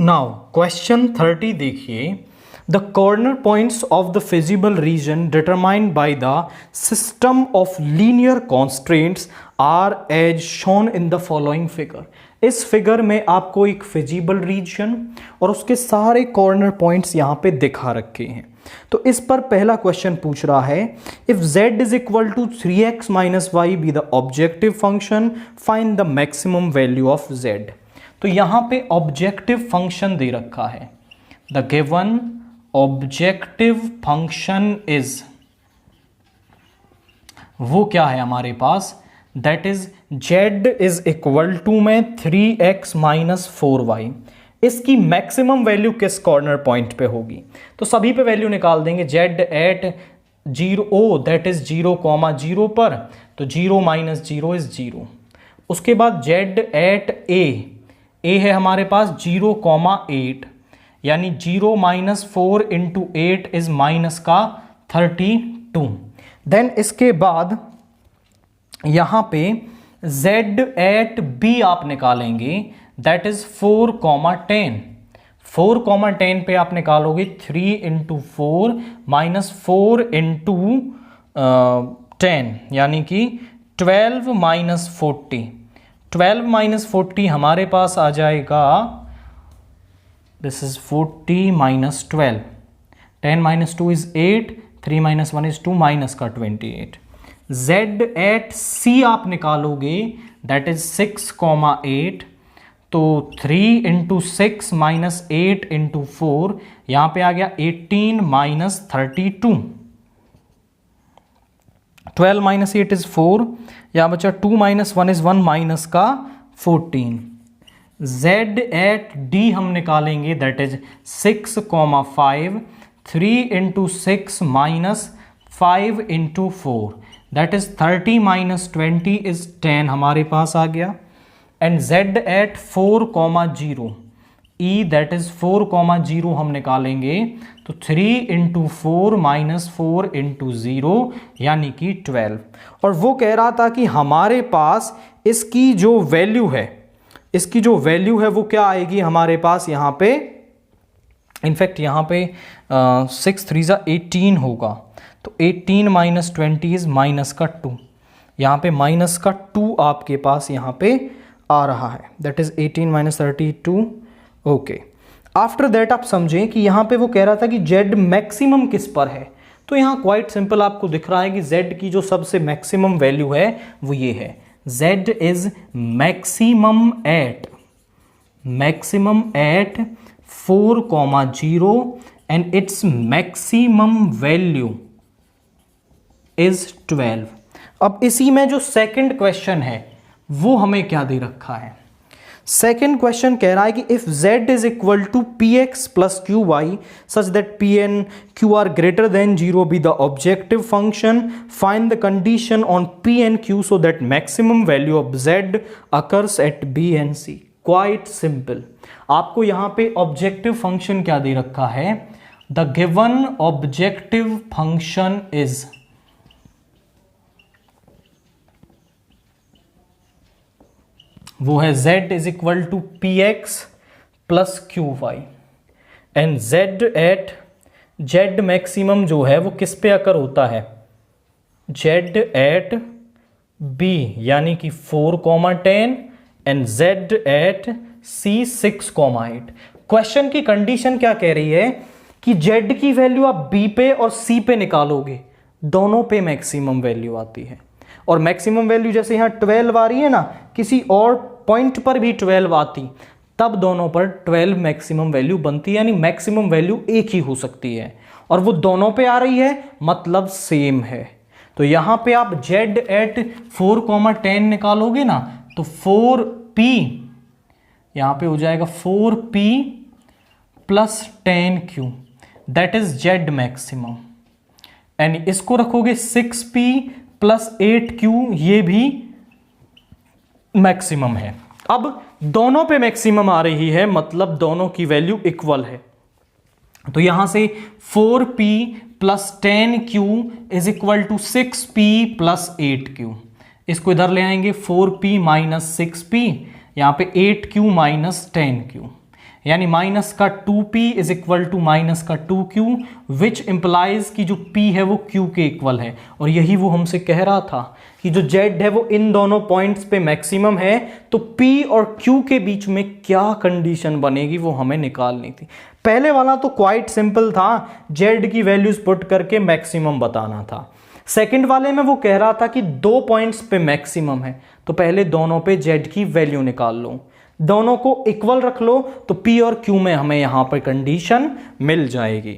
Now question 30 देखिए। The corner points of the feasible region determined by the system of linear constraints are as shown in the following figure. इस figure में आपको एक feasible region और उसके सारे corner points यहां पे दिखा रखे हैं। तो इस पर पहला क्वेश्चन पूछ रहा है, if z is equal to 3x minus Y be the objective function find the maximum value of z। तो यहां पे ऑब्जेक्टिव फंक्शन दे रखा है, the given objective function is, वो क्या है हमारे पास, that is z is equal to में 3x माइनस 4y। इसकी मैक्सिमम वैल्यू किस कॉर्नर पॉइंट पे होगी, तो सभी पे वैल्यू निकाल देंगे। z एट 0 दैट इज 0,0 पर, तो 0 माइनस 0 इज 0। उसके बाद z एट a है हमारे पास 0,8, यानी 0 माइनस 4 इंटू 8 इज माइनस का 32। देन इसके बाद यहां पे z एट b आप निकालेंगे, दैट इज 4,10। 4,10 पे आप निकालोगे 3 इंटू 4 माइनस 4 इंटू 10, यानी कि 12 माइनस 40। 12 माइनस 40 हमारे पास आ जाएगा, this is 40 minus 12, 10 minus 2 is 8, 3 minus 1 is 2, minus का 28। z एट c आप निकालोगे, दैट इज 6,8, तो 3 इंटू 6 माइनस 8 इंटू 4, यहां पे आ गया 18 माइनस 32। 12 माइनस 8 इज 4, यहां बचा 2 माइनस 1 इज 1, माइनस का 14। z एट d हम निकालेंगे, that is 6,5, 3 into 6 minus 5 into 4, that is 30 minus 20 is 10 हमारे पास आ गया। And z at 4,0 e that is 4,0 हम निकालेंगे, तो 3 इंटू 4 माइनस 4 इंटू 0, यानी कि 12। और वो कह रहा था कि हमारे पास इसकी जो वैल्यू है, वो क्या आएगी हमारे पास यहाँ पे, इनफैक्ट यहाँ पे 6 3 18 होगा, तो 18 माइनस 20 इज माइनस का 2, यहाँ पे माइनस का 2 आपके पास यहाँ पे आ रहा है, that is 18 minus 32। Okay, after that आप समझें कि यहाँ पे वो कह रहा था कि z मैक्सिमम किस पर है। तो यहाँ क्वाइट सिंपल आपको दिख रहा है कि z की जो सबसे मैक्सिमम वैल्यू है वो ये है, z is maximum at 4,0 and its maximum value is 12। अब इसी में जो सेकंड क्वेश्चन है वो हमें क्या दे रखा है, सेकेंड क्वेश्चन कह रहा है कि if z is equal to px plus q y such that pn q are greater than 0 be the objective function, find the condition on p and q so that maximum value of z occurs at b and c। Quite simple, आपको यहां पे objective function क्या दे रखा है, the given objective function is, वो है z is equal to p x plus q Y and z at z maximum जो है वो किस पे अकर होता है, z एट b यानी कि 4,10 and z at c 6,8। Question की कंडीशन क्या कह रही है कि z की वैल्यू आप b पे और c पे निकालोगे, दोनों पे मैक्सिमम वैल्यू आती है। और मैक्सिमम वैल्यू जैसे यहां 12 आ रही है ना, किसी और पॉइंट पर भी 12 आती, तब दोनों पर 12 मैक्सिमम वैल्यू बनती है, यानी मैक्सिमम वैल्यू एक ही हो सकती है, और वो दोनों पे आ रही है, मतलब सेम है। तो यहां पे आप z एट 4,10 निकालोगे ना, तो 4p यहां पे हो जाएगा 4p plus 10q, that is z maximum, and इसको रखोगे 6p प्लस 8q, ये भी मैक्सिमम है। अब दोनों पे मैक्सिमम आ रही है, मतलब दोनों की वैल्यू इक्वल है। तो यहां से 4p plus 10q is equal to 6p plus 8q। इसको इधर ले आएंगे, 4p माइनस 6p, यहां पे 8q माइनस 10q। यानी माइनस का 2p is equal to minus का 2q, विच इंप्लाइज कि जो p है वो q के इक्वल है। और यही वो हमसे कह रहा था कि जो z है वो इन दोनों पॉइंट्स पे मैक्सिमम है, तो p और q के बीच में क्या कंडीशन बनेगी वो हमें निकालनी थी। पहले वाला तो क्वाइट सिंपल था, z की वैल्यूज पुट करके मैक्सिमम बताना था। सेकंड वाले में वो कह रहा था कि 2 पॉइंट्स पे मैक्सिमम है, तो पहले दोनों पे z की वैल्यू निकाल लो, दोनों को इक्वल रख लो, तो p और q में हमें यहां पर कंडीशन मिल जाएगी।